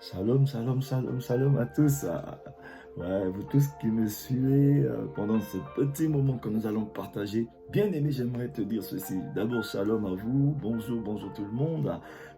Shalom, shalom, shalom, shalom à tous. Ouais, vous tous qui me suivez pendant ce petit moment que nous allons partager. Bien aimé, j'aimerais te dire ceci. D'abord, shalom à vous. Bonjour, bonjour tout le monde.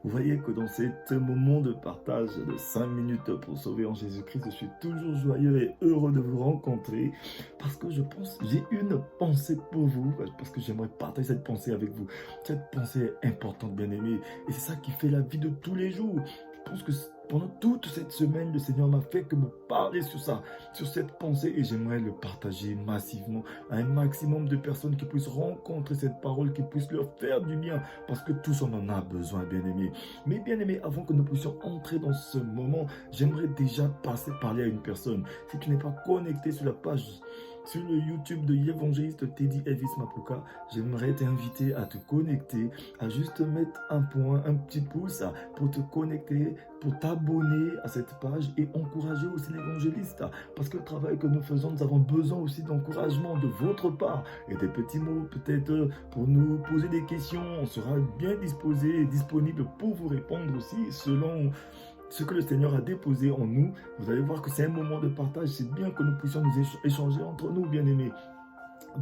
Vous voyez que dans ce moment de partage de 5 minutes pour sauver en Jésus-Christ, je suis toujours joyeux et heureux de vous rencontrer parce que je pense, j'ai une pensée pour vous, parce que j'aimerais partager cette pensée avec vous. Cette pensée est importante, bien aimé. Et c'est ça qui fait la vie de tous les jours. Je pense que pendant toute cette semaine, le Seigneur m'a fait que me parler sur ça, sur cette pensée, et j'aimerais le partager massivement à un maximum de personnes qui puissent rencontrer cette parole, qui puissent leur faire du bien, parce que tous on en a besoin, bien-aimés. Mais bien-aimés, avant que nous puissions entrer dans ce moment, j'aimerais déjà parler à une personne. Si tu n'es pas connecté sur la page, sur le YouTube de l'évangéliste Teddy Elvis Mapuka, j'aimerais t'inviter à te connecter, à juste mettre un point, un petit pouce pour te connecter, pour t'abonner à cette page et encourager aussi l'évangéliste. Parce que le travail que nous faisons, nous avons besoin aussi d'encouragement de votre part et des petits mots peut-être pour nous poser des questions. On sera bien disposé et disponible pour vous répondre aussi selon ce que le Seigneur a déposé en nous. Vous allez voir que c'est un moment de partage. C'est bien que nous puissions nous échanger entre nous, bien-aimés.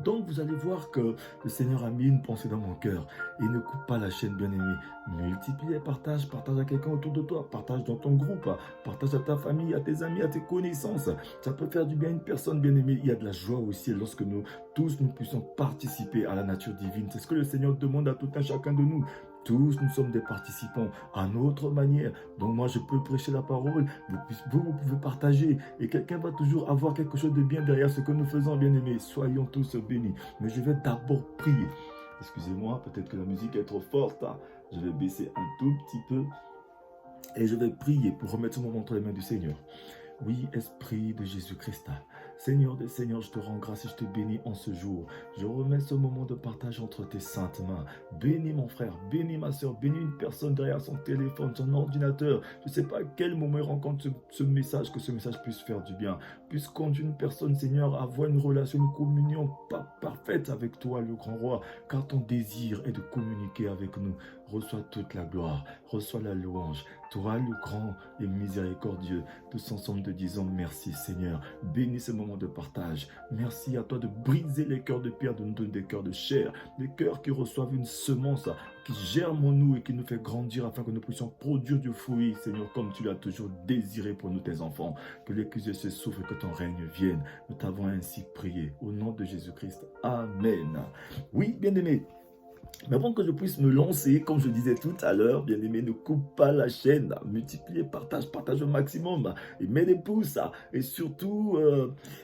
Donc vous allez voir que le Seigneur a mis une pensée dans mon cœur. Il ne coupe pas la chaîne, bien-aimé. Multiplie et partage. Partage à quelqu'un autour de toi. Partage dans ton groupe. Partage à ta famille, à tes amis, à tes connaissances. Ça peut faire du bien à une personne, bien-aimée. Il y a de la joie aussi lorsque nous tous nous puissions participer à la nature divine. C'est ce que le Seigneur demande à tout un chacun de nous. Tous, nous sommes des participants à notre manière. Donc moi, je peux prêcher la parole, vous pouvez partager. Et quelqu'un va toujours avoir quelque chose de bien derrière ce que nous faisons, bien-aimés. Soyons tous bénis. Mais je vais d'abord prier. Excusez-moi, peut-être que la musique est trop forte. Je vais baisser un tout petit peu. Et je vais prier pour remettre ce moment entre les mains du Seigneur. Oui, Esprit de Jésus-Christ. Seigneur des Seigneurs, je te rends grâce et je te bénis en ce jour. Je remets ce moment de partage entre tes saintes mains. Bénis mon frère, bénis ma soeur, bénis une personne derrière son téléphone, son ordinateur. Je ne sais pas à quel moment il rencontre ce message, que ce message puisse faire du bien. Puisse conduire une personne, Seigneur, à avoir une relation, une communion parfaite avec toi, le grand roi. Car ton désir est de communiquer avec nous. Reçois toute la gloire, reçois la louange. Toi, le grand et miséricordieux, tous ensemble te disons merci Seigneur. Bénis ce moment de partage. Merci à toi de briser les cœurs de pierre, de nous donner des cœurs de chair, des cœurs qui reçoivent une semence qui germe en nous et qui nous fait grandir afin que nous puissions produire du fruit, Seigneur, comme tu l'as toujours désiré pour nous, tes enfants. Que l'écluse se souffle et que ton règne vienne. Nous t'avons ainsi prié. Au nom de Jésus-Christ. Amen. Oui, bien-aimés. Mais avant que je puisse me lancer, comme je disais tout à l'heure, bien aimé, ne coupe pas la chaîne, multiplie, partage au maximum, et mets des pouces, et surtout,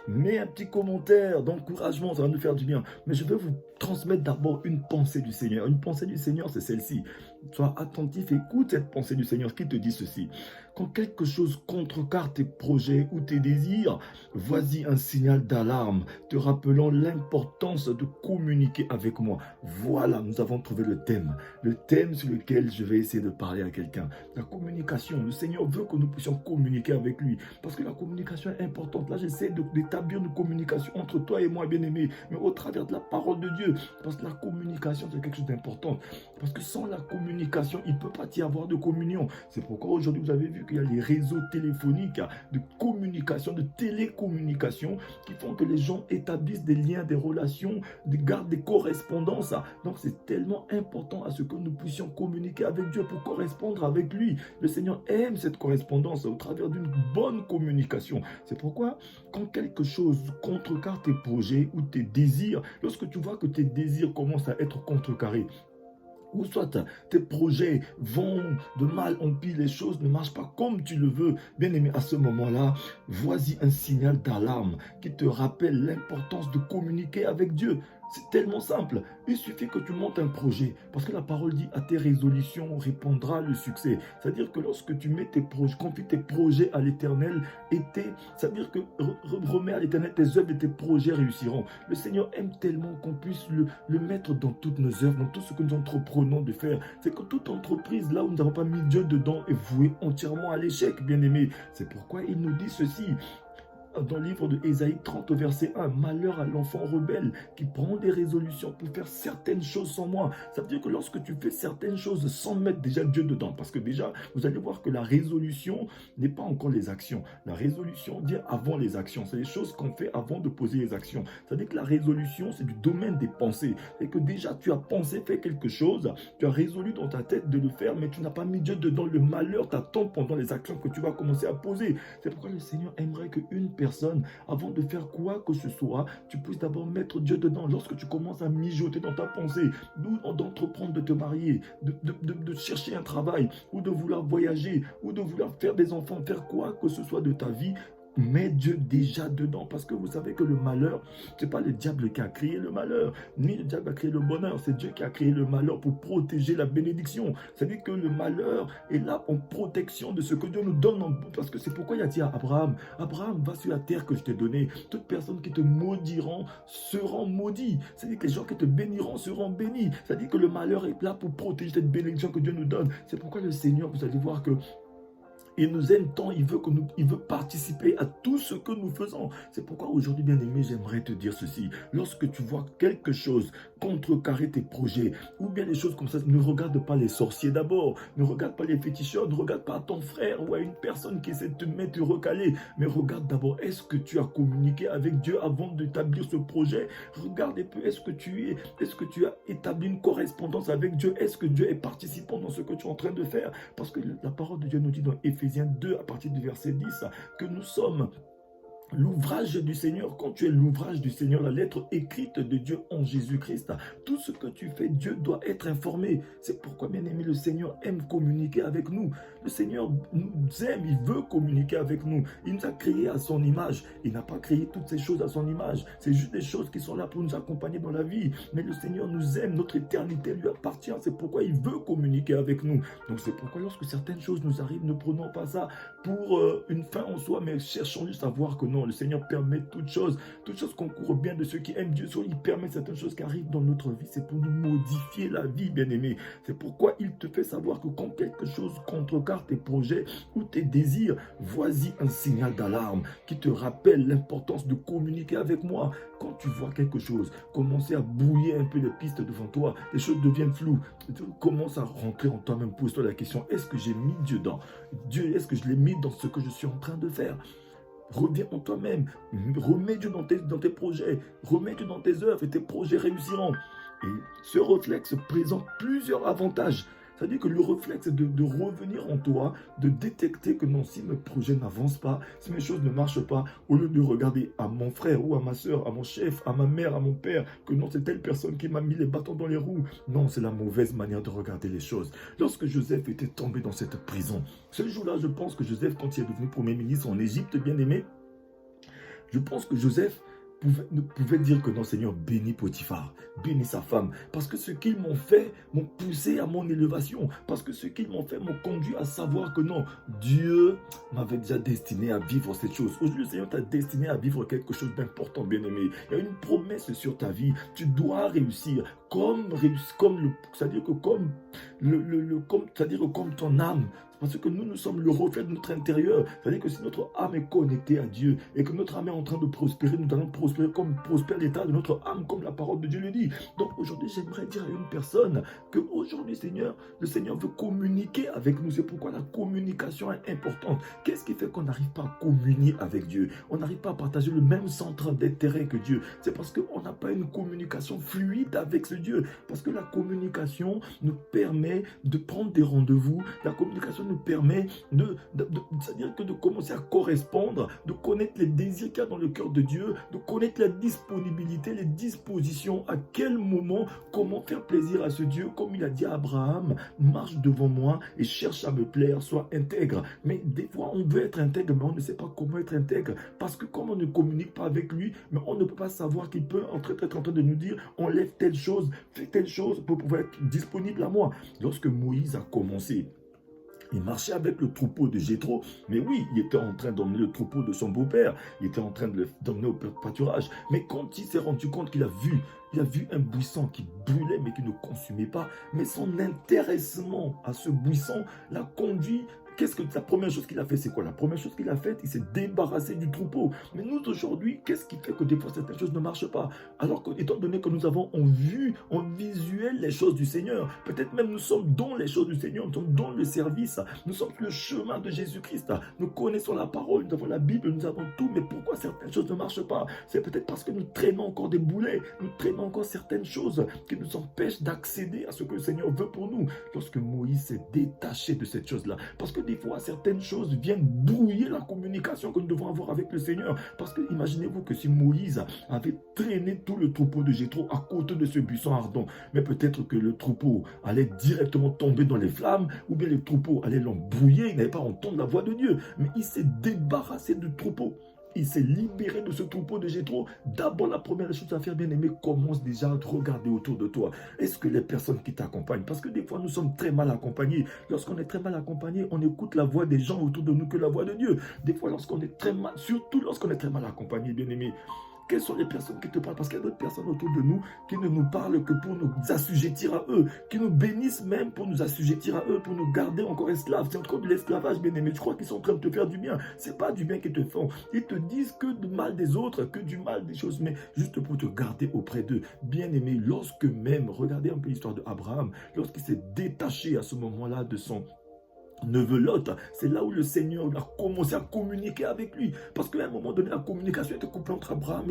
mets un petit commentaire d'encouragement, ça va nous faire du bien. Mais je vais vous transmettre d'abord une pensée du Seigneur. Une pensée du Seigneur, c'est celle-ci. Sois attentif, écoute cette pensée du Seigneur qui te dit ceci. Quand quelque chose contrecarre tes projets ou tes désirs, voici un signal d'alarme, te rappelant l'importance de communiquer avec moi. Voilà, nous avons trouvé le thème sur lequel je vais essayer de parler à quelqu'un. La communication, le Seigneur veut que nous puissions communiquer avec lui, parce que la communication est importante. Là, j'essaie d'établir une communication entre toi et moi, bien-aimé, mais au travers de la parole de Dieu, parce que la communication, c'est quelque chose d'important. Parce que sans la communication, il ne peut pas y avoir de communion. C'est pourquoi aujourd'hui, vous avez vu qu'il y a les réseaux téléphoniques de communication, de télécommunication, qui font que les gens établissent des liens, des relations, gardent des correspondances. Donc c'est tellement important à ce que nous puissions communiquer avec Dieu pour correspondre avec lui. Le Seigneur aime cette correspondance au travers d'une bonne communication. C'est pourquoi quand quelque chose contrecarre tes projets ou tes désirs, lorsque tu vois que tes désirs commencent à être contrecarrés, ou soit tes projets vont de mal en pis, les choses ne marchent pas comme tu le veux, bien aimé, à ce moment-là, voici un signal d'alarme qui te rappelle l'importance de communiquer avec Dieu. C'est tellement simple. Il suffit que tu montes un projet. Parce que la parole dit à tes résolutions répondra le succès. C'est-à-dire que lorsque tu mets tes projets, confie tes projets à l'Éternel, c'est-à-dire que remets à l'Éternel tes œuvres et tes projets réussiront. Le Seigneur aime tellement qu'on puisse le mettre dans toutes nos œuvres, dans tout ce que nous entreprenons de faire. C'est que toute entreprise, là où nous n'avons pas mis Dieu dedans, est vouée entièrement à l'échec, bien-aimé. C'est pourquoi il nous dit ceci. dans le livre de Ésaïe 30, verset 1, malheur à l'enfant rebelle qui prend des résolutions pour faire certaines choses sans moi. Ça veut dire que lorsque tu fais certaines choses sans mettre déjà Dieu dedans, parce que déjà, vous allez voir que la résolution n'est pas encore les actions. La résolution vient avant les actions. C'est les choses qu'on fait avant de poser les actions. C'est-à-dire que la résolution, c'est du domaine des pensées. Et que déjà, tu as pensé faire quelque chose, tu as résolu dans ta tête de le faire, mais tu n'as pas mis Dieu dedans. Le malheur t'attend pendant les actions que tu vas commencer à poser. C'est pourquoi le Seigneur aimerait qu'une personne, avant de faire quoi que ce soit, tu puisses d'abord mettre Dieu dedans. Lorsque tu commences à mijoter dans ta pensée, d'entreprendre de te marier, de chercher un travail, ou de vouloir voyager, ou de vouloir faire des enfants, faire quoi que ce soit de ta vie, mets Dieu déjà dedans, parce que vous savez que le malheur, c'est pas le diable qui a créé le malheur, ni le diable a créé le bonheur, c'est Dieu qui a créé le malheur pour protéger la bénédiction. C'est-à-dire que le malheur est là en protection de ce que Dieu nous donne, parce que c'est pourquoi il a dit à Abraham, Abraham, va sur la terre que je t'ai donnée, toute personne qui te maudiront seront maudits. C'est-à-dire que les gens qui te béniront seront bénis. C'est-à-dire que le malheur est là pour protéger cette bénédiction que Dieu nous donne. C'est pourquoi le Seigneur, vous allez voir que il nous aime tant, il veut participer à tout ce que nous faisons. C'est pourquoi aujourd'hui, bien-aimé, j'aimerais te dire ceci. Lorsque tu vois quelque chose contrecarrer tes projets, ou bien des choses comme ça, ne regarde pas les sorciers d'abord, ne regarde pas les féticheurs, ne regarde pas à ton frère ou à une personne qui essaie de te mettre recaler, mais regarde d'abord, est-ce que tu as communiqué avec Dieu avant d'établir ce projet? Regarde un peu, est-ce que tu as établi une correspondance avec Dieu? Est-ce que Dieu est participant dans ce que tu es en train de faire? Parce que la parole de Dieu nous dit dans Éphésiens 2, à partir du verset 10, que nous sommes l'ouvrage du Seigneur. Quand tu es l'ouvrage du Seigneur, la lettre écrite de Dieu en Jésus-Christ, tout ce que tu fais, Dieu doit être informé. C'est pourquoi, bien aimé, le Seigneur aime communiquer avec nous. Le Seigneur nous aime, il veut communiquer avec nous. Il nous a créés à son image. Il n'a pas créé toutes ces choses à son image. C'est juste des choses qui sont là pour nous accompagner dans la vie. Mais le Seigneur nous aime, notre éternité lui appartient. C'est pourquoi il veut communiquer avec nous. Donc c'est pourquoi lorsque certaines choses nous arrivent, ne prenons pas ça pour une fin en soi, mais cherchons juste à voir que non, le Seigneur permet toutes choses concourent bien de ceux qui aiment Dieu. Soit il permet certaines choses qui arrivent dans notre vie, c'est pour nous modifier la vie, bien-aimé. C'est pourquoi il te fait savoir que quand quelque chose contrecarre tes projets ou tes désirs, voici un signal d'alarme qui te rappelle l'importance de communiquer avec moi. Quand tu vois quelque chose commencer à brouiller un peu les pistes devant toi, les choses deviennent floues, commence à rentrer en toi-même, pose-toi la question, est-ce que j'ai mis Dieu dans Dieu, est-ce que je l'ai mis dans ce que je suis en train de faire? Reviens en toi-même, remets Dieu dans tes projets, remets Dieu dans tes œuvres et tes projets réussiront. Et ce réflexe présente plusieurs avantages. C'est-à-dire que le réflexe de revenir en toi, de détecter que non, si mes projets n'avancent pas, si mes choses ne marchent pas, au lieu de regarder à mon frère ou à ma soeur, à mon chef, à ma mère, à mon père, que non, c'est telle personne qui m'a mis les bâtons dans les roues. Non, c'est la mauvaise manière de regarder les choses. Lorsque Joseph était tombé dans cette prison, ce jour-là, je pense que Joseph, quand il est devenu premier ministre en Égypte, bien aimé, je pense que Joseph pouvait dire que non, Seigneur, bénis Potiphar, bénis sa femme, parce que ce qu'ils m'ont fait m'ont poussé à mon élévation, parce que ce qu'ils m'ont fait m'ont conduit à savoir que non, Dieu m'avait déjà destiné à vivre cette chose. Aujourd'hui, le Seigneur t'a destiné à vivre quelque chose d'important, bien-aimé. Il y a une promesse sur ta vie. Tu dois réussir, c'est-à-dire que comme ton âme. Parce que nous sommes le reflet de notre intérieur. C'est-à-dire que si notre âme est connectée à Dieu et que notre âme est en train de prospérer, nous allons prospérer comme prospère l'état de notre âme, comme la parole de Dieu le dit. Donc aujourd'hui, j'aimerais dire à une personne qu'aujourd'hui, le Seigneur veut communiquer avec nous. C'est pourquoi la communication est importante. Qu'est-ce qui fait qu'on n'arrive pas à communier avec Dieu? On n'arrive pas à partager le même centre d'intérêt que Dieu. C'est parce qu'on n'a pas une communication fluide avec ce Dieu. Parce que la communication nous permet de prendre des rendez-vous. La communication nous permet c'est-à-dire que de commencer à correspondre, de connaître les désirs qu'il y a dans le cœur de Dieu, de connaître la disponibilité, les dispositions, à quel moment, comment faire plaisir à ce Dieu, comme il a dit à Abraham, marche devant moi et cherche à me plaire, sois intègre. Mais des fois, on veut être intègre, mais on ne sait pas comment être intègre, parce que comme on ne communique pas avec lui, mais on ne peut pas savoir qu'il peut être en train de nous dire, enlève telle chose, fais telle chose pour pouvoir être disponible à moi. Lorsque Moïse a commencé, il marchait avec le troupeau de Jéthro, mais oui, il était en train d'emmener le troupeau de son beau-père, il était en train d'emmener au pâturage. Mais quand il s'est rendu compte qu'il a vu un buisson qui brûlait mais qui ne consumait pas, mais son intéressement à ce buisson l'a conduit qu'est-ce que la première chose qu'il a fait, c'est quoi? La première chose qu'il a faite, il s'est débarrassé du troupeau. Mais nous, aujourd'hui, qu'est-ce qui fait que des fois certaines choses ne marchent pas? Alors que, étant donné que nous avons en vue, en visuel les choses du Seigneur, peut-être même nous sommes dans les choses du Seigneur, nous sommes dans le service, nous sommes sur le chemin de Jésus-Christ, nous connaissons la parole, nous avons la Bible, nous avons tout, mais pourquoi certaines choses ne marchent pas? C'est peut-être parce que nous traînons encore des boulets, nous traînons encore certaines choses qui nous empêchent d'accéder à ce que le Seigneur veut pour nous. Lorsque Moïse s'est détaché de cette chose-là, parce que des fois certaines choses viennent brouiller la communication que nous devons avoir avec le Seigneur. Parce que imaginez-vous que si Moïse avait traîné tout le troupeau de Jéthro à côté de ce buisson ardent, mais peut-être que le troupeau allait directement tomber dans les flammes, ou bien le troupeau allait l'embrouiller, il n'allait pas entendre la voix de Dieu. Mais il s'est débarrassé du troupeau. Il s'est libéré de ce troupeau de Jéthro. D'abord, la première chose à faire, bien aimé, commence déjà à te regarder autour de toi. Est-ce que les personnes qui t'accompagnent, parce que des fois nous sommes très mal accompagnés. Lorsqu'on est très mal accompagné, on écoute la voix des gens autour de nous que la voix de Dieu. Des fois, lorsqu'on est très mal, surtout lorsqu'on est très mal accompagné, bien aimé, quelles sont les personnes qui te parlent? Parce qu'il y a d'autres personnes autour de nous qui ne nous parlent que pour nous assujettir à eux, qui nous bénissent même pour nous assujettir à eux, pour nous garder encore esclaves. C'est encore de l'esclavage, bien aimé. Tu crois qu'ils sont en train de te faire du bien? C'est pas du bien qu'ils te font. Ils te disent que du mal des autres, que du mal des choses, mais juste pour te garder auprès d'eux. Bien aimé, lorsque même, regardez un peu l'histoire d'Abraham, lorsqu'il s'est détaché à ce moment-là de son neveu Lot, c'est là où le Seigneur a commencé à communiquer avec lui. Parce qu'à un moment donné, la communication était coupée entre Abraham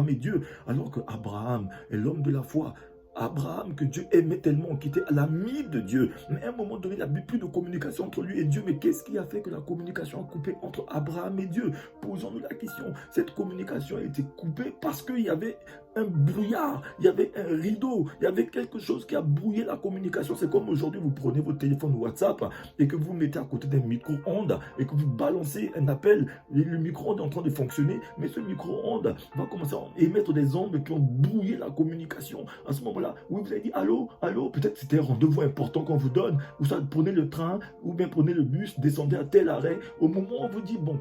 et Dieu. Alors que Abraham est l'homme de la foi. Abraham, que Dieu aimait tellement, qui était à l'ami de Dieu. Mais à un moment donné, il n'y avait plus de communication entre lui et Dieu. Mais qu'est-ce qui a fait que la communication a coupé entre Abraham et Dieu? Posons-nous la question. Cette communication a été coupée parce qu'il y avait un brouillard, il y avait un rideau, il y avait quelque chose qui a brouillé la communication. C'est comme aujourd'hui, vous prenez votre téléphone WhatsApp et que vous mettez à côté d'un micro-ondes et que vous balancez un appel. Le micro-ondes est en train de fonctionner, mais ce micro-ondes va commencer à émettre des ondes qui ont brouillé la communication. À ce moment-là, oui, vous avez dit allô, allô, peut-être c'était un rendez-vous important qu'on vous donne, ou ça, prenez le train, ou bien prenez le bus, descendez à tel arrêt. Au moment où on vous dit, bon,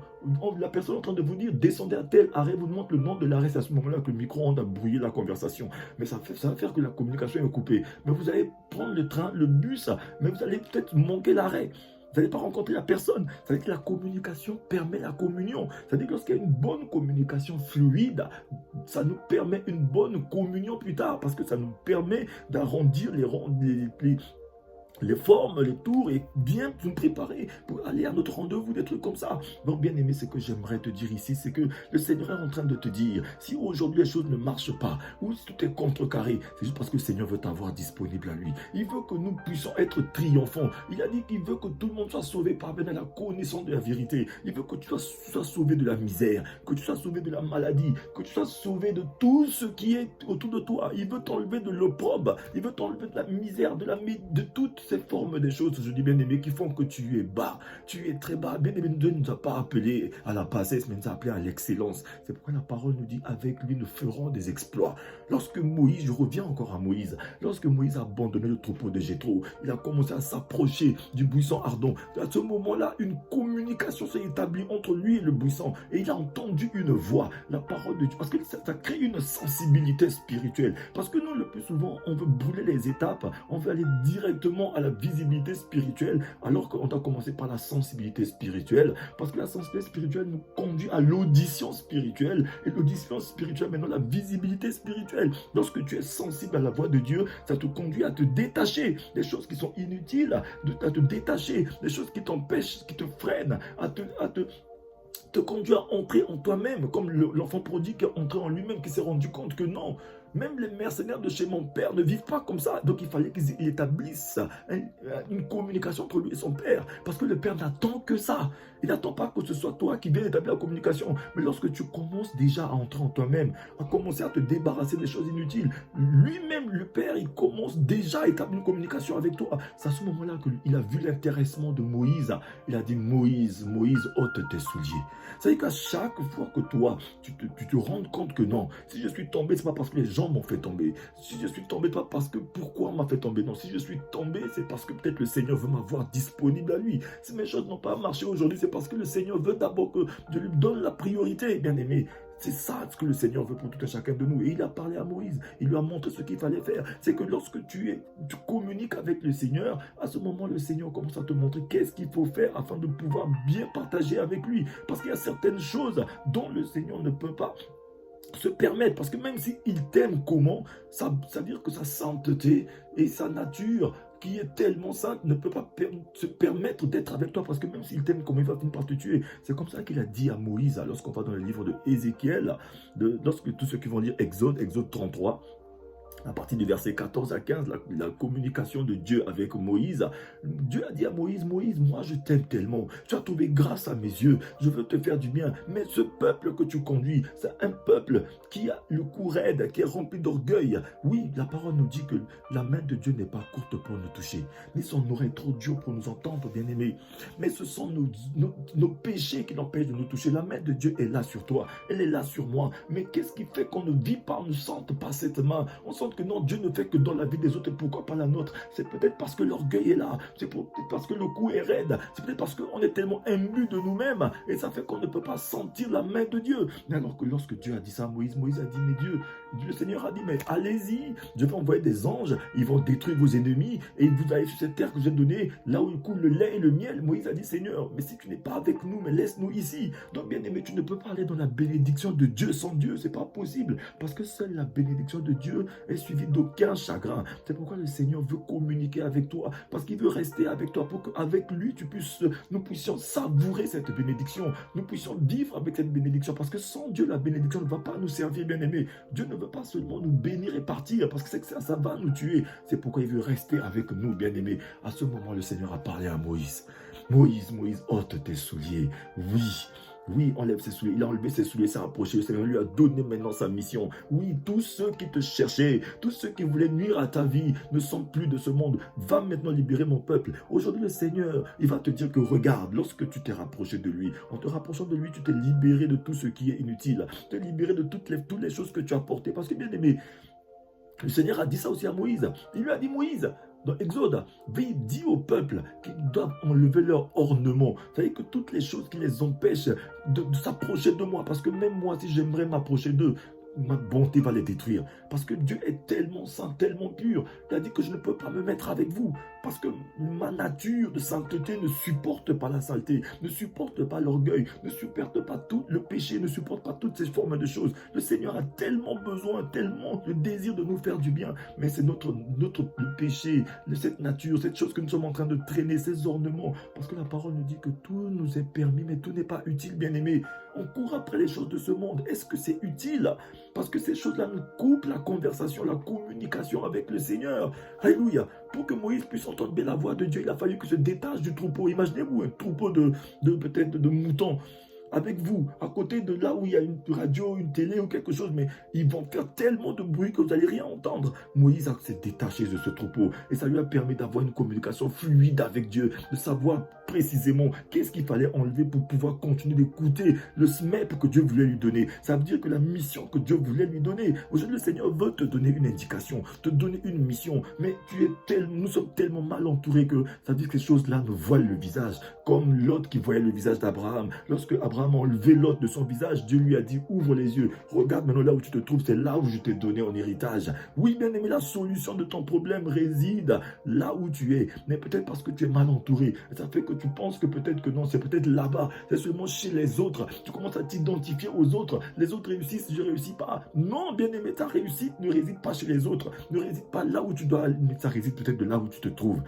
la personne est en train de vous dire, descendez à tel arrêt, vous demande le nom de l'arrêt, c'est à ce moment-là que le micro-ondes a brouillé la conversation. Mais ça va faire que la communication est coupée. Mais vous allez prendre le train, le bus, mais vous allez peut-être manquer l'arrêt. Vous n'allez pas rencontrer la personne. Ça veut dire que la communication permet la communion. Ça veut dire que lorsqu'il y a une bonne communication fluide, ça nous permet une bonne communion plus tard, parce que ça nous permet d'arrondir les formes, les tours, et bien nous préparer pour aller à notre rendez-vous, des trucs comme ça. Donc, bien aimé, ce que j'aimerais te dire ici, c'est que le Seigneur est en train de te dire, si aujourd'hui les choses ne marchent pas, ou si tout est contrecarré, c'est juste parce que le Seigneur veut t'avoir disponible à lui. Il veut que nous puissions être triomphants. Il a dit qu'il veut que tout le monde soit sauvé parvenant à la connaissance de la vérité. Il veut que tu sois sauvé de la misère, que tu sois sauvé de la maladie, que tu sois sauvé de tout ce qui est autour de toi. Il veut t'enlever de l'opprobre, il veut t'enlever de la misère, de toutes ces formes des choses, je dis bien aimé, qui font que tu es bas, tu es très bas. Bien aimé, Dieu ne nous a pas appelé à la bassesse, mais nous a appelé à l'excellence. C'est pourquoi la parole nous dit, avec lui nous ferons des exploits. Lorsque Moïse, je reviens encore à Moïse, lorsque Moïse a abandonné le troupeau de Jéthro, il a commencé à s'approcher du buisson ardent. À ce moment-là, une communication s'est établie entre lui et le buisson, et il a entendu une voix, la parole de Dieu, parce que ça crée une sensibilité spirituelle. Parce que nous, le plus souvent, on veut brûler les étapes, on veut aller directement à la visibilité spirituelle, alors qu'on doit commencer par la sensibilité spirituelle, parce que la sensibilité spirituelle nous conduit à l'audition spirituelle, et l'audition spirituelle, maintenant la visibilité spirituelle. Lorsque tu es sensible à la voix de Dieu, ça te conduit à te détacher des choses qui sont inutiles, à te détacher des choses qui t'empêchent, qui te freinent, à te conduit à entrer en toi-même, comme l'enfant prodigue qui est entré en lui-même, qui s'est rendu compte que non, même les mercenaires de chez mon père ne vivent pas comme ça. Donc il fallait qu'ils établissent une communication entre lui et son père. Parce que le père n'attend que ça. Il n'attend pas que ce soit toi qui viens établir la communication. Mais lorsque tu commences déjà à entrer en toi-même, à commencer à te débarrasser des choses inutiles, lui-même, le père, il commence déjà à établir une communication avec toi. C'est à ce moment-là qu'il a vu l'intéressement de Moïse. Il a dit, Moïse, ôte tes souliers. C'est-à-dire qu'à chaque fois que toi, tu te rends compte que non, si je suis tombé, ce n'est pas parce que les gens gens m'ont fait tomber. Si je suis tombé, pas parce que pourquoi on m'a fait tomber. Non, si je suis tombé, c'est parce que peut-être le Seigneur veut m'avoir disponible à lui. Si mes choses n'ont pas marché aujourd'hui, c'est parce que le Seigneur veut d'abord que je lui donne la priorité, bien aimé. C'est ça ce que le Seigneur veut pour tout un chacun de nous. Et il a parlé à Moïse. Il lui a montré ce qu'il fallait faire. C'est que lorsque tu communiques avec le Seigneur, à ce moment, le Seigneur commence à te montrer qu'est-ce qu'il faut faire afin de pouvoir bien partager avec lui. Parce qu'il y a certaines choses dont le Seigneur ne peut pas se permettre, parce que même s'il t'aime comment, ça veut dire que sa sainteté et sa nature qui est tellement sainte ne peut pas se permettre d'être avec toi, parce que même s'il t'aime comment, il va finir par te tuer. C'est comme ça qu'il a dit à Moïse, lorsqu'on va dans le livre de Ézéchiel, lorsque tous ceux qui vont lire Exode 33, à partir du verset 14 à 15, la communication de Dieu avec Moïse. Dieu a dit à Moïse, Moïse, moi je t'aime tellement, tu as trouvé grâce à mes yeux, je veux te faire du bien, mais ce peuple que tu conduis, c'est un peuple qui a le cou raide, qui est rempli d'orgueil. Oui, la parole nous dit que la main de Dieu n'est pas courte pour nous toucher, mais son oreille trop dure pour nous entendre, bien-aimés. Mais ce sont nos péchés qui l'empêchent de nous toucher. La main de Dieu est là sur toi, elle est là sur moi, mais qu'est-ce qui fait qu'on ne vit pas, on ne sente pas cette main, on sent que non, Dieu ne fait que dans la vie des autres, et pourquoi pas la nôtre? C'est peut-être parce que l'orgueil est là, c'est peut-être parce que le cou est raide, c'est peut-être parce qu'on est tellement imbu de nous-mêmes, et ça fait qu'on ne peut pas sentir la main de Dieu. Mais alors que lorsque Dieu a dit ça à Moïse, Moïse a dit, mais Dieu, le Seigneur a dit, mais allez-y, je vais envoyer des anges, ils vont détruire vos ennemis, et vous allez sur cette terre que j'ai donnée, là où il coule le lait et le miel. Moïse a dit, Seigneur, mais si tu n'es pas avec nous, mais laisse-nous ici. Donc bien aimé, tu ne peux pas aller dans la bénédiction de Dieu sans Dieu, c'est pas possible, parce que seule la bénédiction de Dieu est suivi d'aucun chagrin. C'est pourquoi le Seigneur veut communiquer avec toi, parce qu'il veut rester avec toi, pour qu'avec lui, nous puissions savourer cette bénédiction, nous puissions vivre avec cette bénédiction, parce que sans Dieu, la bénédiction ne va pas nous servir, bien aimé. Dieu ne veut pas seulement nous bénir et partir, parce que c'est que ça va nous tuer. C'est pourquoi il veut rester avec nous, bien aimé. À ce moment, le Seigneur a parlé à Moïse. Moïse, ôte tes souliers. Oui, enlève ses souliers. Il a enlevé ses souliers, s'est approché. Le Seigneur lui a donné maintenant sa mission. Oui, tous ceux qui te cherchaient, tous ceux qui voulaient nuire à ta vie, ne sont plus de ce monde. Va maintenant libérer mon peuple. Aujourd'hui, le Seigneur, il va te dire que regarde, lorsque tu t'es rapproché de lui, en te rapprochant de lui, tu t'es libéré de tout ce qui est inutile. Tu t'es libéré de toutes les choses que tu as portées. Parce que bien aimé, le Seigneur a dit ça aussi à Moïse. Il lui a dit, Moïse, dans Exode, dit au peuple qu'ils doivent enlever leur ornement. Vous savez que toutes les choses qui les empêchent de s'approcher de moi, parce que même moi, si j'aimerais m'approcher d'eux, ma bonté va les détruire. Parce que Dieu est tellement saint, tellement pur. Il a dit que je ne peux pas me mettre avec vous. Parce que ma nature de sainteté ne supporte pas la saleté, ne supporte pas l'orgueil, ne supporte pas tout le péché, ne supporte pas toutes ces formes de choses. Le Seigneur a tellement besoin, tellement le désir de nous faire du bien. Mais c'est le péché, cette nature, cette chose que nous sommes en train de traîner, ces ornements. Parce que la parole nous dit que tout nous est permis, mais tout n'est pas utile, bien aimé. On court après les choses de ce monde. Est-ce que c'est utile? Parce que ces choses-là nous coupent la conversation, la communication avec le Seigneur. Alléluia. Pour que Moïse puisse entendre bien la voix de Dieu, il a fallu que se détache du troupeau. Imaginez-vous un troupeau peut-être de moutons avec vous, à côté de là où il y a une radio, une télé ou quelque chose, mais ils vont faire tellement de bruit que vous n'allez rien entendre. Moïse s'est détaché de ce troupeau et ça lui a permis d'avoir une communication fluide avec Dieu, de savoir précisément qu'est-ce qu'il fallait enlever pour pouvoir continuer d'écouter le SMEP que Dieu voulait lui donner. Ça veut dire que la mission que Dieu voulait lui donner, aujourd'hui le Seigneur veut te donner une indication, te donner une mission, mais nous sommes tellement mal entourés que ça veut dire que ces choses-là nous voilent le visage, comme Lot qui voyait le visage d'Abraham. Lorsque Abraham a enlevé Lot de son visage, Dieu lui a dit, ouvre les yeux, regarde maintenant là où tu te trouves, c'est là où je t'ai donné en héritage. Oui, bien aimé, la solution de ton problème réside là où tu es, mais peut-être parce que tu es mal entouré. Ça fait que tu penses que peut-être que non, c'est peut-être là-bas, c'est seulement chez les autres. Tu commences à t'identifier aux autres. Les autres réussissent, je ne réussis pas. Non, bien aimé, ta réussite ne réside pas chez les autres, ne réside pas là où tu dois aller, mais ça réside peut-être de là où tu te trouves.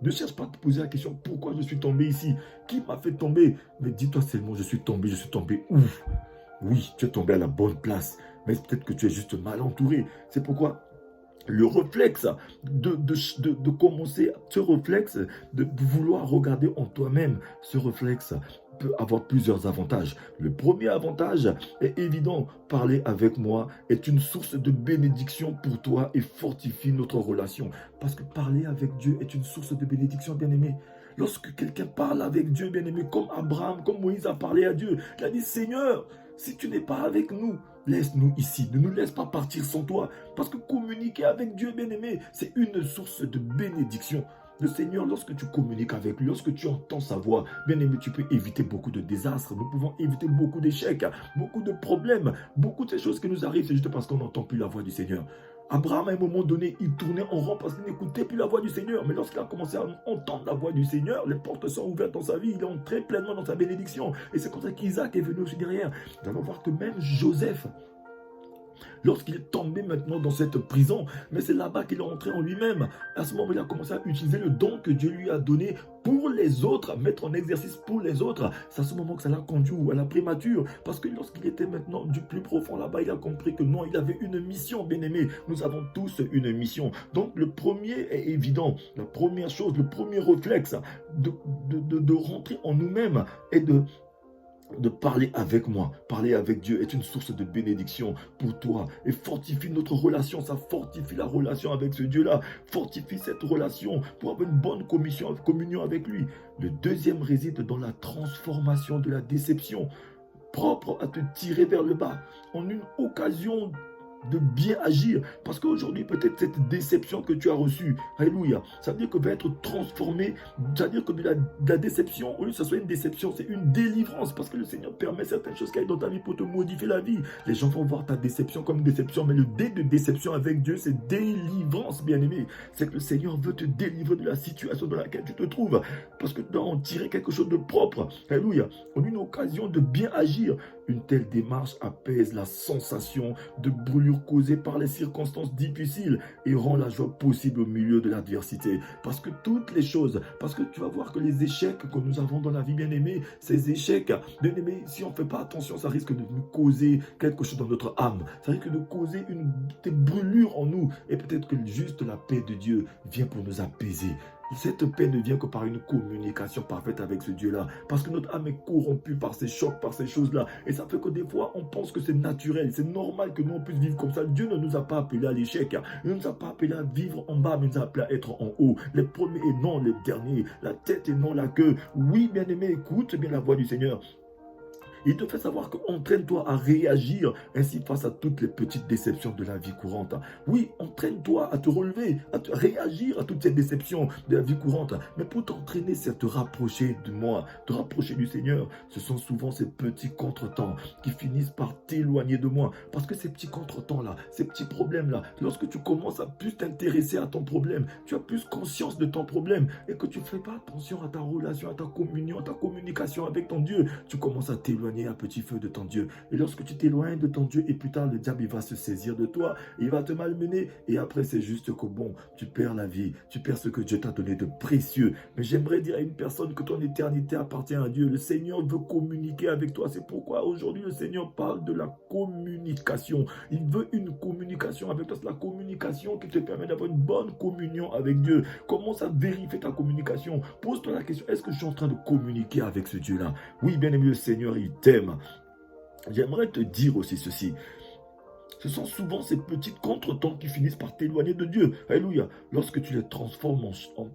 Ne cherche pas à te poser la question, pourquoi je suis tombé ici? Qui m'a fait tomber? Mais dis-toi seulement, je suis tombé où? Oui, tu es tombé à la bonne place, mais peut-être que tu es juste mal entouré. C'est pourquoi le réflexe de commencer, ce réflexe de vouloir regarder en toi-même, ce réflexe peut avoir plusieurs avantages. Le premier avantage est évident, parler avec moi est une source de bénédiction pour toi et fortifie notre relation. Parce que parler avec Dieu est une source de bénédiction, bien-aimé. Lorsque quelqu'un parle avec Dieu, bien-aimé, comme Abraham, comme Moïse a parlé à Dieu, il a dit, Seigneur, si tu n'es pas avec nous, laisse-nous ici. Ne nous laisse pas partir sans toi. Parce que communiquer avec Dieu, bien-aimé, c'est une source de bénédiction. Le Seigneur, lorsque tu communiques avec lui, lorsque tu entends sa voix, bien aimé, tu peux éviter beaucoup de désastres. Nous pouvons éviter beaucoup d'échecs, beaucoup de problèmes, beaucoup de ces choses qui nous arrivent, c'est juste parce qu'on n'entend plus la voix du Seigneur. Abraham, à un moment donné, il tournait en rond parce qu'il n'écoutait plus la voix du Seigneur. Mais lorsqu'il a commencé à entendre la voix du Seigneur, les portes sont ouvertes dans sa vie, il est entré pleinement dans sa bénédiction. Et c'est comme ça qu'Isaac est venu aussi derrière. Nous allons voir que même Joseph, lorsqu'il est tombé maintenant dans cette prison, mais c'est là-bas qu'il est entré en lui-même. À ce moment, il a commencé à utiliser le don que Dieu lui a donné pour les autres, mettre en exercice pour les autres. C'est à ce moment que ça l'a conduit à la primature, parce que lorsqu'il était maintenant du plus profond là-bas, il a compris que non, il avait une mission, bien-aimé. Nous avons tous une mission. Donc le premier est évident. La première chose, le premier réflexe de rentrer en nous-mêmes et de parler avec moi, parler avec Dieu est une source de bénédiction pour toi et fortifie notre relation, ça fortifie la relation avec ce Dieu-là, fortifie cette relation pour avoir une bonne communion avec lui. Le deuxième réside dans la transformation de la déception, propre à te tirer vers le bas, en une occasion de bien agir, parce qu'aujourd'hui peut-être cette déception que tu as reçue, alléluia, ça veut dire que va être transformée, ça veut dire que de la déception, au lieu que ce soit une déception, c'est une délivrance, parce que le Seigneur permet certaines choses qui arrivent dans ta vie pour te modifier la vie. Les gens vont voir ta déception comme déception, mais le dé de déception avec Dieu, c'est délivrance, bien-aimé. C'est que le Seigneur veut te délivrer de la situation dans laquelle tu te trouves, parce que tu dois en tirer quelque chose de propre, alléluia, en une occasion de bien agir. Une telle démarche apaise la sensation de brûlure causée par les circonstances difficiles et rend la joie possible au milieu de l'adversité. Parce que toutes les choses, parce que tu vas voir que les échecs que nous avons dans la vie, bien-aimé, ces échecs, bien-aimé, si on ne fait pas attention, ça risque de nous causer quelque chose dans notre âme. Ça risque de causer des brûlures en nous. Et peut-être que juste la paix de Dieu vient pour nous apaiser. Cette paix ne vient que par une communication parfaite avec ce Dieu-là. Parce que notre âme est corrompue par ces chocs, par ces choses-là. Et ça fait que des fois, on pense que c'est naturel. C'est normal que nous, on puisse vivre comme ça. Dieu ne nous a pas appelés à l'échec. Il ne nous a pas appelés à vivre en bas, mais il nous a appelés à être en haut. Les premiers et non les derniers. La tête et non la queue. Oui, bien-aimé, écoute bien la voix du Seigneur. Il te fait savoir qu'entraîne-toi à réagir ainsi face à toutes les petites déceptions de la vie courante. Oui, entraîne-toi à te relever, à te réagir à toutes ces déceptions de la vie courante. Mais pour t'entraîner, c'est te rapprocher de moi, te rapprocher du Seigneur. Ce sont souvent ces petits contretemps qui finissent par t'éloigner de moi. Parce que ces petits contretemps-là, ces petits problèmes-là, lorsque tu commences à plus t'intéresser à ton problème, tu as plus conscience de ton problème et que tu ne fais pas attention à ta relation, à ta communion, à ta communication avec ton Dieu, tu commences à t'éloigner à petit feu de ton Dieu. Et lorsque tu t'éloignes de ton Dieu, et plus tard, le diable, il va se saisir de toi, il va te malmener, et après, c'est juste que bon, tu perds la vie, tu perds ce que Dieu t'a donné de précieux. Mais j'aimerais dire à une personne que ton éternité appartient à Dieu. Le Seigneur veut communiquer avec toi. C'est pourquoi aujourd'hui, le Seigneur parle de la communication. Il veut une communication avec toi. C'est la communication qui te permet d'avoir une bonne communion avec Dieu. Commence à vérifier ta communication. Pose-toi la question, est-ce que je suis en train de communiquer avec ce Dieu-là? Oui, bien aimé, le Seigneur, il t'aime. J'aimerais te dire aussi ceci. Ce sont souvent ces petits contretemps qui finissent par t'éloigner de Dieu. Alléluia. Lorsque tu les transformes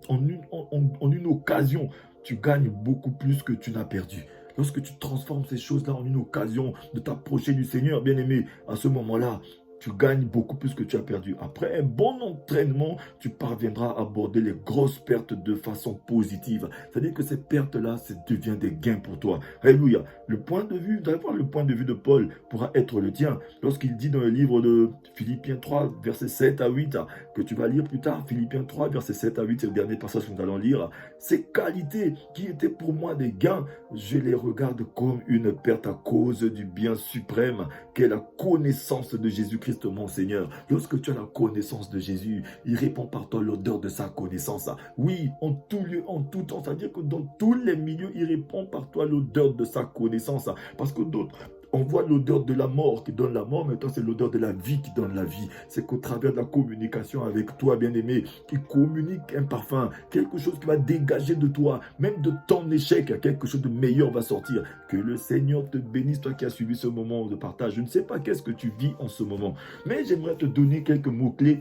en une occasion, tu gagnes beaucoup plus que tu n'as perdu. Lorsque tu transformes ces choses-là en une occasion de t'approcher du Seigneur, bien-aimé, à ce moment-là, tu gagnes beaucoup plus que tu as perdu. Après un bon entraînement, tu parviendras à aborder les grosses pertes de façon positive. C'est-à-dire que ces pertes-là, ça devient des gains pour toi. Alléluia. Le point de vue, d'avoir le point de vue de Paul pourra être le tien. Lorsqu'il dit dans le livre de Philippiens 3, versets 7 à 8, que tu vas lire plus tard, Philippiens 3, versets 7 à 8, c'est le dernier passage que nous allons lire. Ces qualités qui étaient pour moi des gains, je les regarde comme une perte à cause du bien suprême qu'est la connaissance de Jésus-Christ, mon Seigneur. Lorsque tu as la connaissance de Jésus, il répand par toi l'odeur de sa connaissance. Oui, en tout lieu, en tout temps, c'est-à-dire que dans tous les milieux, il répand par toi l'odeur de sa connaissance. Parce que d'autres, on voit l'odeur de la mort qui donne la mort, mais toi, c'est l'odeur de la vie qui donne la vie. C'est qu'au travers de la communication avec toi, bien-aimé, qui communique un parfum, quelque chose qui va dégager de toi, même de ton échec, quelque chose de meilleur va sortir. Que le Seigneur te bénisse, toi qui as suivi ce moment de partage. Je ne sais pas qu'est-ce que tu vis en ce moment, mais j'aimerais te donner quelques mots-clés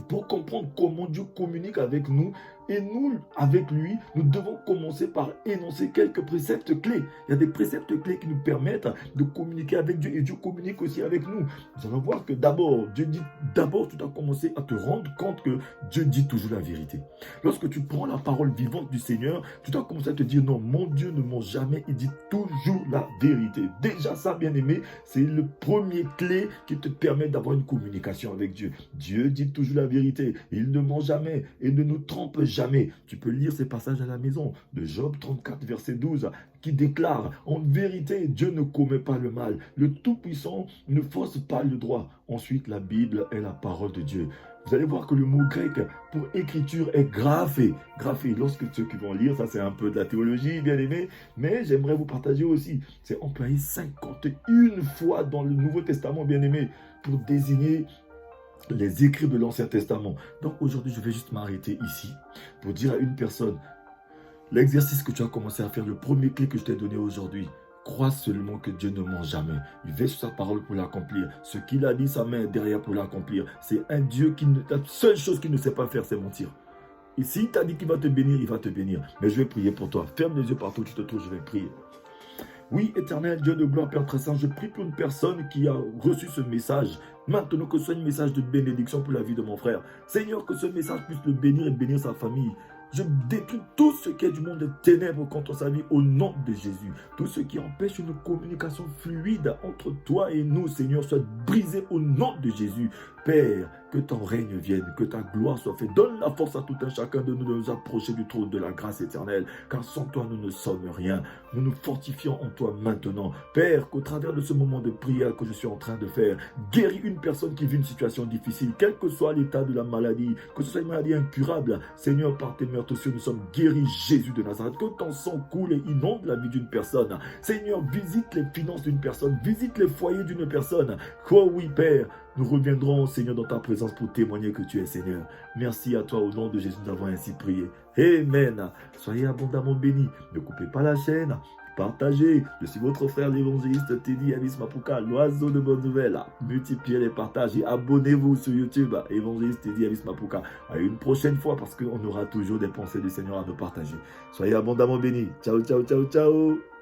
pour comprendre comment Dieu communique avec nous Et nous, avec lui, nous devons commencer par énoncer quelques préceptes clés. Il y a des préceptes clés qui nous permettent de communiquer avec Dieu et Dieu communique aussi avec nous. Nous allons voir que d'abord, Dieu dit, d'abord tu dois commencer à te rendre compte que Dieu dit toujours la vérité. Lorsque tu prends la parole vivante du Seigneur, tu dois commencer à te dire non, mon Dieu ne ment jamais, il dit toujours la vérité. Déjà ça, bien-aimé, c'est le premier clé qui te permet d'avoir une communication avec Dieu. Dieu dit toujours la vérité, il ne ment jamais et ne nous trompe jamais. Tu peux lire ces passages à la maison de Job 34, verset 12, qui déclare, en vérité, Dieu ne commet pas le mal. Le Tout-Puissant ne fausse pas le droit. Ensuite, la Bible est la parole de Dieu. Vous allez voir que le mot grec pour écriture est graphé. Graphé, lorsque ceux qui vont lire, ça c'est un peu de la théologie, bien aimé, mais j'aimerais vous partager aussi. C'est employé 51 fois dans le Nouveau Testament, bien aimé, pour désigner les écrits de l'Ancien Testament. Donc aujourd'hui, je vais juste m'arrêter ici pour dire à une personne, l'exercice que tu as commencé à faire, le premier clé que je t'ai donné aujourd'hui, crois seulement que Dieu ne ment jamais. Il veille sur sa parole pour l'accomplir. Ce qu'il a dit, sa main est derrière pour l'accomplir. C'est un Dieu qui ne... La seule chose qu'il ne sait pas faire, c'est mentir. Et s'il t'a dit qu'il va te bénir, il va te bénir. Mais je vais prier pour toi. Ferme les yeux partout où tu te trouves, je vais prier. Oui, éternel Dieu de gloire, Père très saint, je prie pour une personne qui a reçu ce message. Maintenant que ce soit un message de bénédiction pour la vie de mon frère. Seigneur, que ce message puisse le bénir et bénir sa famille. Je détruis tout ce qui est du monde des ténèbres contre sa vie au nom de Jésus. Tout ce qui empêche une communication fluide entre toi et nous, Seigneur, soit brisé au nom de Jésus. Père, que ton règne vienne, que ta gloire soit faite. Donne la force à tout un chacun de nous approcher du trône de la grâce éternelle. Car sans toi, nous ne sommes rien. Nous nous fortifions en toi maintenant. Père, qu'au travers de ce moment de prière que je suis en train de faire, guéris une personne qui vit une situation difficile, quel que soit l'état de la maladie, que ce soit une maladie incurable. Seigneur, par tes meurtrissures, nous sommes guéris, Jésus de Nazareth. Que ton sang coule et inonde la vie d'une personne. Seigneur, visite les finances d'une personne, visite les foyers d'une personne. Oh oui, Père, nous reviendrons, Seigneur, dans ta présence pour témoigner que tu es Seigneur. Merci à toi, au nom de Jésus, nous avons ainsi prié. Amen. Soyez abondamment bénis. Ne coupez pas la chaîne. Partagez. Je suis votre frère l'évangéliste Teddy Amis Mapuka, l'oiseau de bonnes nouvelles. Multipliez les partages et abonnez-vous sur YouTube, évangéliste Teddy Amis Mapuka. À une prochaine fois parce qu'on aura toujours des pensées du Seigneur à nous partager. Soyez abondamment bénis. Ciao, ciao, ciao, ciao.